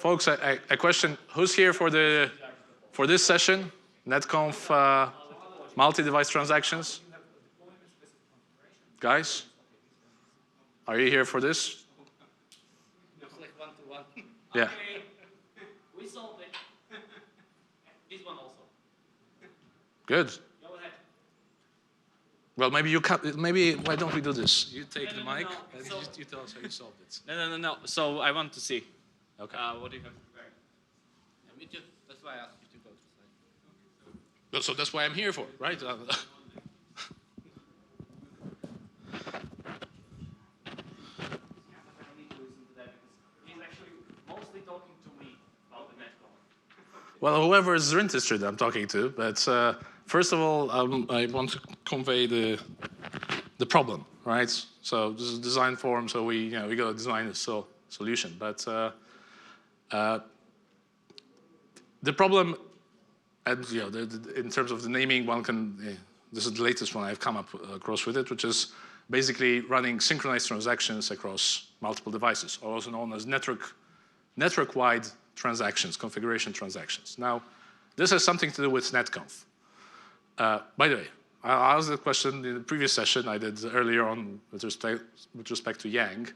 Folks, a question: who's here for this session? Netconf multi-device transactions. Guys, are you here for this? Looks like one-to-one. Yeah. Okay. We solved it. This one also. Good. Go ahead. Well, maybe you can. Maybe why don't we do this? You take the mic and So, you tell us how you solved it. No. So I want to see. Okay. What do you have prepared? Yeah, me too. That's why I asked you to go to slide. Well, so that's why I'm here for, right? Well, whoever is interested, I'm talking to. But first of all, I want to convey the problem, right? So this is design forum, so we got to design a solution. But the problem, and in terms of the naming, one can. This is the latest one I've come across with it, which is basically running synchronized transactions across multiple devices, also known as network-wide transactions, configuration transactions. Now, this has something to do with Netconf. By the way, I asked the question in the previous session I did earlier on with respect to Yang,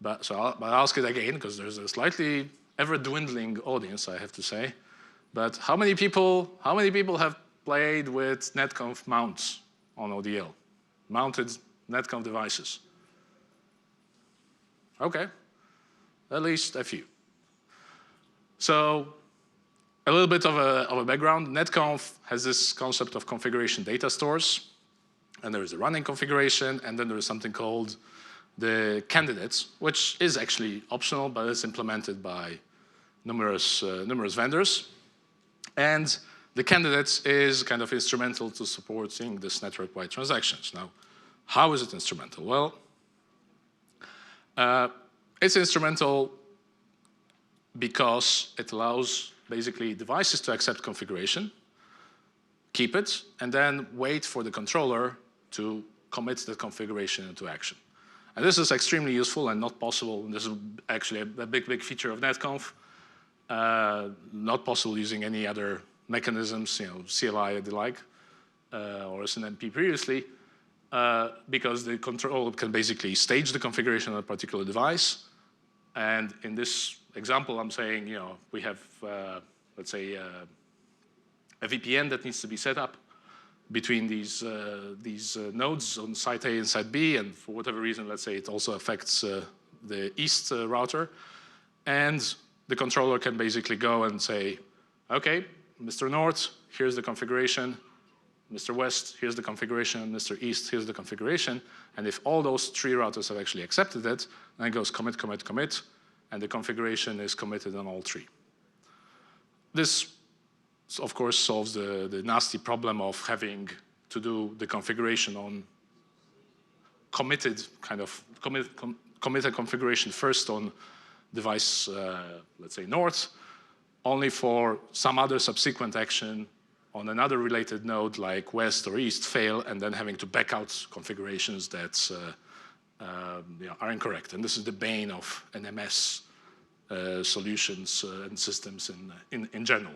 but I'll ask it again because there's a slightly ever-dwindling audience, I have to say. But how many people have played with Netconf mounts on ODL, mounted Netconf devices? Okay, at least a few. So a little bit of a background. Netconf has this concept of configuration data stores. And there is a running configuration, and then there is something called the candidates, which is actually optional, but it's implemented by numerous vendors. And the candidates is kind of instrumental to supporting this network-wide transactions. Now, how is it instrumental? Well, it's instrumental because it allows basically devices to accept configuration, keep it, and then wait for the controller to commit the configuration into action. And this is extremely useful and not possible. This is actually a big feature of Netconf. Not possible using any other mechanisms, CLI and the like, or SNMP previously, because the controller can basically stage the configuration of a particular device. And in this example, I'm saying, we have, let's say, a VPN that needs to be set up between these nodes on site A and site B, and for whatever reason, let's say it also affects the east router. And the controller can basically go and say, okay, Mr. North, here's the configuration. Mr. West, here's the configuration. Mr. East, here's the configuration. And if all those three routers have actually accepted it, then it goes commit, commit, commit, and the configuration is committed on all three. This, of course, solves the nasty problem of having to do the configuration on committed configuration first on device, let's say, North, only for some other subsequent action on another related node like West or East fail, and then having to back out configurations that are incorrect. And this is the bane of NMS solutions and systems in general.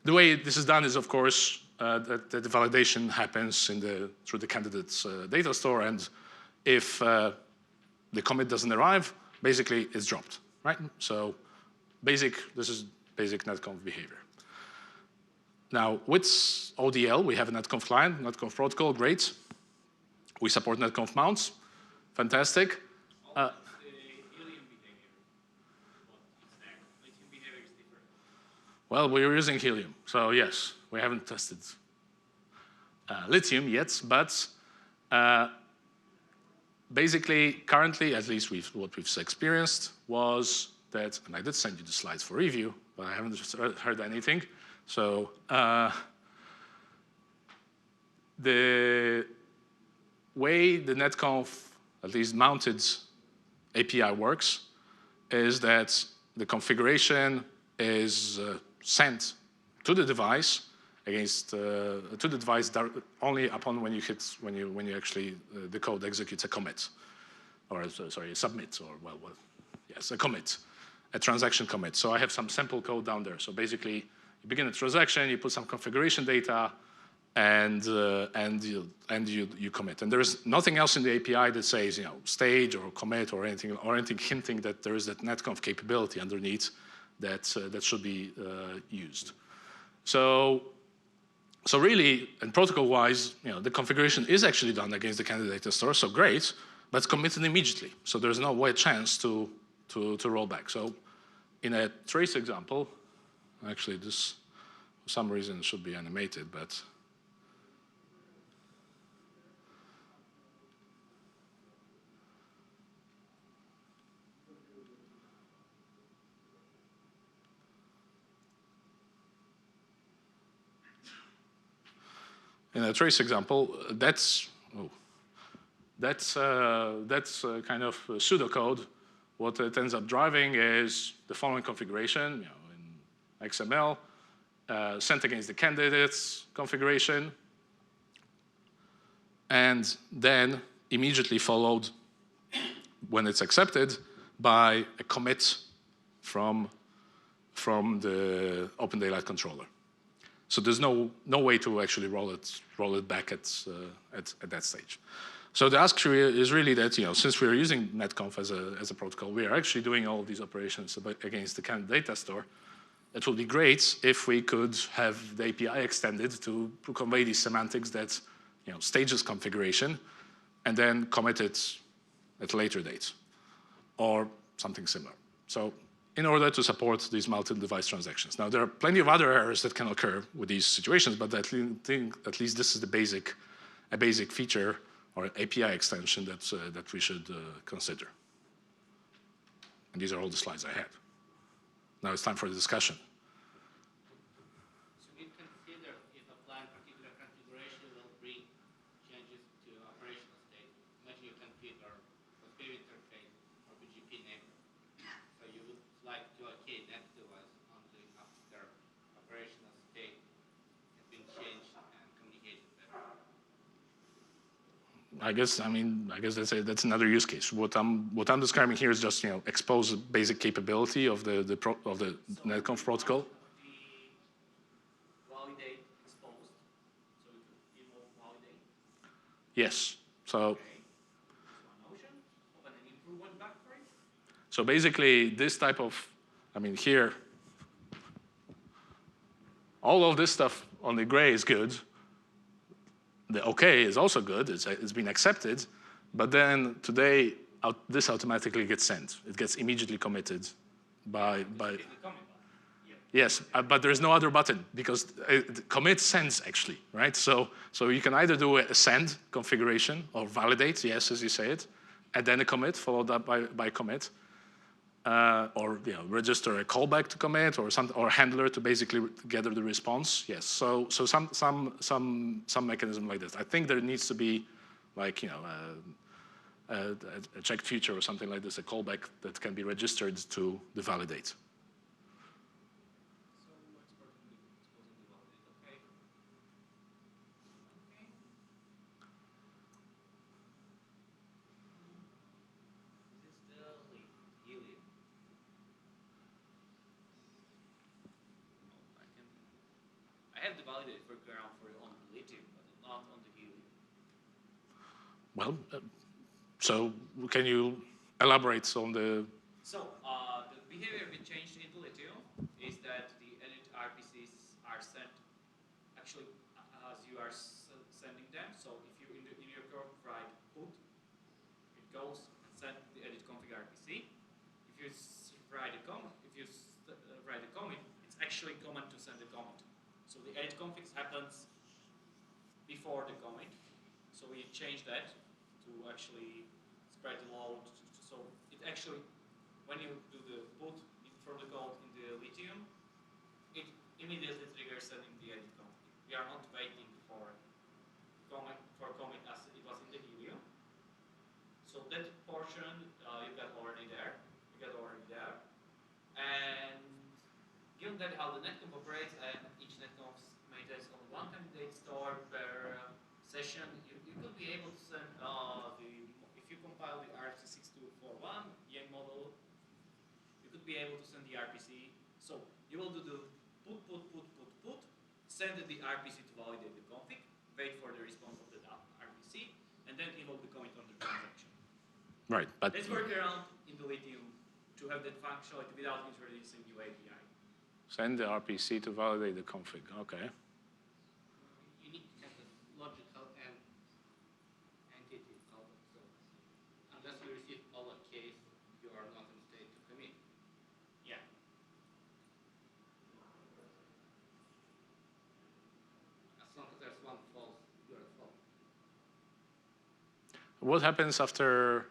The way this is done is, of course, that the validation happens through the candidate's data store, and if the commit doesn't arrive, basically it's dropped, right? So this is basic Netconf behavior. Now, with ODL, we have a Netconf client, Netconf protocol, great. We support Netconf mounts, fantastic. Well, we're using helium, so yes, we haven't tested lithium yet, but basically, currently, at least what we've experienced was that, and I did send you the slides for review, but I haven't heard anything. So the way the Netconf, at least mounted API works, is that the configuration is sent to the device only upon when you actually the code executes a commit, or sorry, a submit, or yes, a commit. a transaction commit. So I have some sample code down there. So basically, you begin a transaction, you put some configuration data, and you commit. And there is nothing else in the API that says, stage or commit or anything hinting that there is that Netconf capability underneath that should be used. So really, and protocol-wise, the configuration is actually done against the candidate data store, so great, but it's committed immediately. So there's no way chance to roll back. So in a trace example, actually this, for some reason, should be animated, but in a trace example, that's kind of pseudocode. What it ends up driving is the following configuration, in XML, sent against the candidates configuration, and then immediately followed, when it's accepted, by a commit from the OpenDaylight controller. So there's no way to actually roll it back at that stage. So the ask here is really that since we are using Netconf as a protocol, we are actually doing all of these operations against the candidate data store. It would be great if we could have the API extended to convey these semantics that stages configuration and then commit it at a later date or something similar. So in order to support these multi-device transactions. Now, there are plenty of other errors that can occur with these situations, but I think at least this is a basic feature or API extension that we should consider. And these are all the slides I had. Now it's time for the discussion. So we consider if applying particular configuration will bring changes to operational state. Imagine you configure a peer interface or BGP name. So you would like to allocate that device only after operational state has been changed and communicated better. I guess that's another use case. What I'm describing here is just expose the basic capability of the Netconf protocol. The validate exposed, so we could involve validate. Yes. So. Okay. One notion of an improvement back for it. So basically, this type of, here, all of this stuff on the gray is good. The OK is also good. It's been accepted. But then today, this automatically gets sent. It gets immediately committed by. Yes, but there's no other button because commit sends actually, right? So you can either do a send configuration or validate, yes, as you say it, and then a commit followed up by commit, or register a callback to commit or handler to basically gather the response. Yes, so some mechanism like this. I think there needs to be like a checked feature or something like this, a callback that can be registered to the validate. I have the validate for ground for on the lithium, but not on the helium. Well, so can you elaborate on the? So the behavior we changed into lithium is that the edit RPCs are sent actually as you are sending them. So if you in your code write put, it goes and send the edit config RPC. If you write a comment, it's actually command to send a comment. So the edit config happens before the commit. So we changed that to actually spread the load. So it actually, when you do the put from the code in the lithium, it immediately triggers sending the edit config. We are not waiting for commit as it was in the helium. So that portion you got already there. And given that how the Netconf operates, and each Netconf maintains only one candidate store per session, you could be able to send if you compile the RFC6241 Yang model, you could be able to send the RPC. So you will do the put, send the RPC to validate the config, wait for the response of the RPC, and then invoke the commit on the transaction. Right, but let's work around in the Lithium to have that functionality without introducing new API. send the RPC to validate the config. Okay. You need to have the logical and entity code. So unless you receive all a case, you are not in state to commit. Yeah. As long as there's one false, you're at fault. What happens after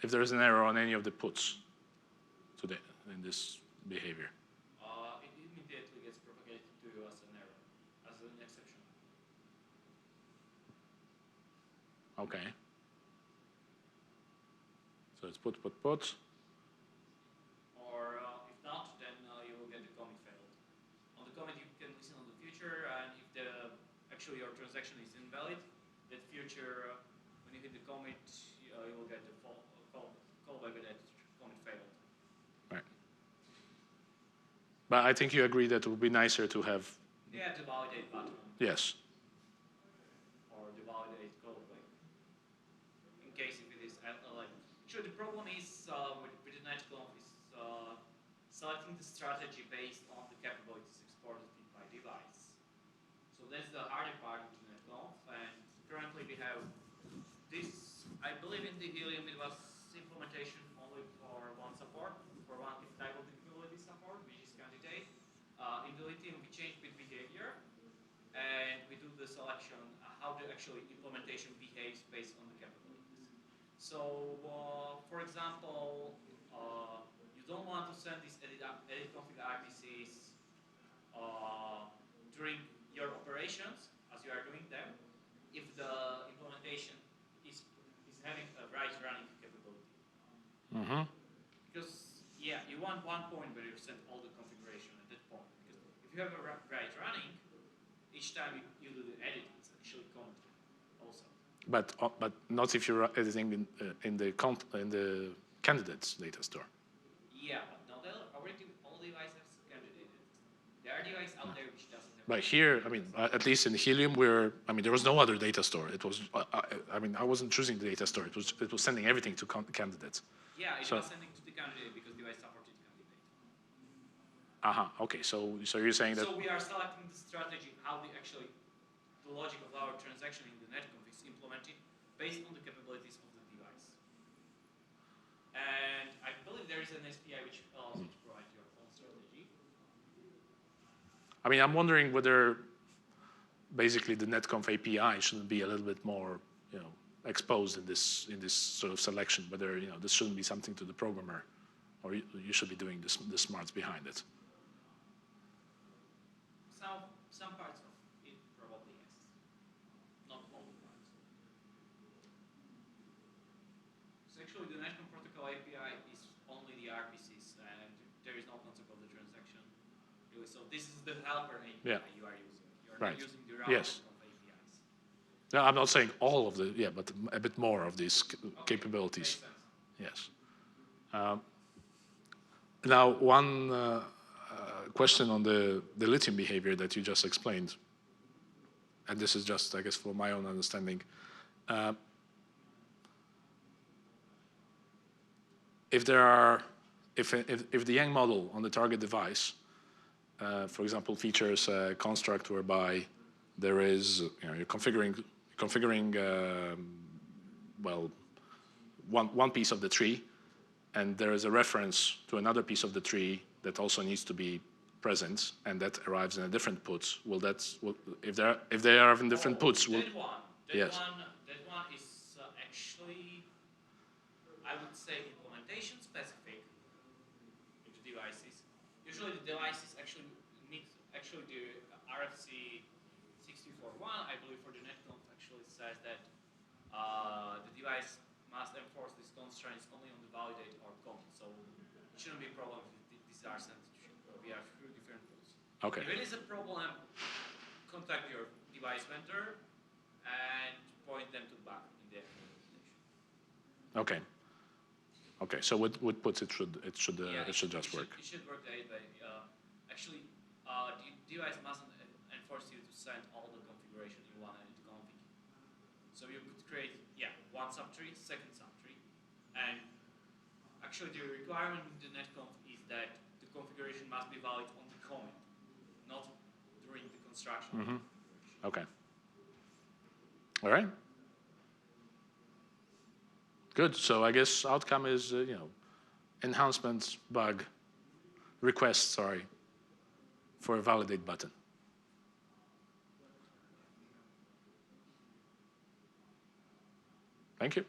if there is an error on any of the puts today in this behavior? It immediately gets propagated to you as an error, as an exception. Okay. So it's put. Or if not, then you will get the commit failed. On the commit, you can listen on the future, and if actually your transaction is invalid, that future, when you hit the commit, you will get the callback that commit failed. Right. But I think you agree that it would be nicer to have. Yeah, the validate button. Yes. Or the validate callback. In case if it is like. Sure, the problem is with the Netconf is selecting the strategy based on the capabilities exported by device. So that's the harder part of the Netconf, and currently we have this. I believe in the Helium it was implementation only for one support, for one type of capability support, which is candidate. In the Lithium we change with behavior, and we do the selection how the actually implementation behaves based on the capabilities. So, for example, you don't want to send these edit config RPCs during your operations as you are doing them if the implementation is having a write running capability. Mm-hmm. Because, yeah, you want one point where you send all the configuration at that point. Because if you have a write running, each time you do the edit, it's actually commented also. But not if you're editing in the candidates data store. Yeah, but not all devices have candidate data. There are devices out there which doesn't have. But here, I mean, at least in Helium, there was no other data store. It was, I wasn't choosing the data store. It was sending everything to candidates. Yeah, it was sending to the candidate because device supported candidate. Okay. So you're saying that. So we are selecting the strategy how the logic of our transaction in the Netconf is implemented based on the capabilities of the device. And I believe there is an SPI which allows you to provide your own strategy. I mean, I'm wondering whether basically the Netconf API shouldn't be a little bit more, exposed in this sort of selection. Whether this shouldn't be something to the programmer, or you should be doing the smarts behind it. Some parts of it probably yes, not all the parts. So actually, the Netconf protocol API is only the RPCs, and there is no concept of the transaction. So this is the helper API you are using. You are not using the router of APIs. No, I'm not saying all of but a bit more of these capabilities. Makes sense. Yes. Now, one question on the Lithium behavior that you just explained, and this is just, I guess, for my own understanding. If the Yang model on the target device, for example, features a construct whereby there is, you're configuring one piece of the tree, and there is a reference to another piece of the tree that also needs to be present, and that arrives in a different put. If they are in different puts, that one is actually, I would say, implementation specific to devices. Usually, the devices actually need the RFC 641. I believe for the Netconf actually says that the device must enforce these constraints only on the validate or commit. So it shouldn't be a problem if these are sent via through different tools. Okay. If it is a problem, contact your device vendor and point them to the bug in their implementation. Okay. Okay, so with puts it should just work. It should work that way. Actually, the device mustn't enforce you to send all the configuration you want in the config. So you could create one subtree, second subtree, and actually the requirement in the Netconf is that the configuration must be valid on the commit, not during the construction. Mm-hmm. Okay. All right. Good. So I guess outcome is enhancement bug request. Sorry, for a validate button. Thank you.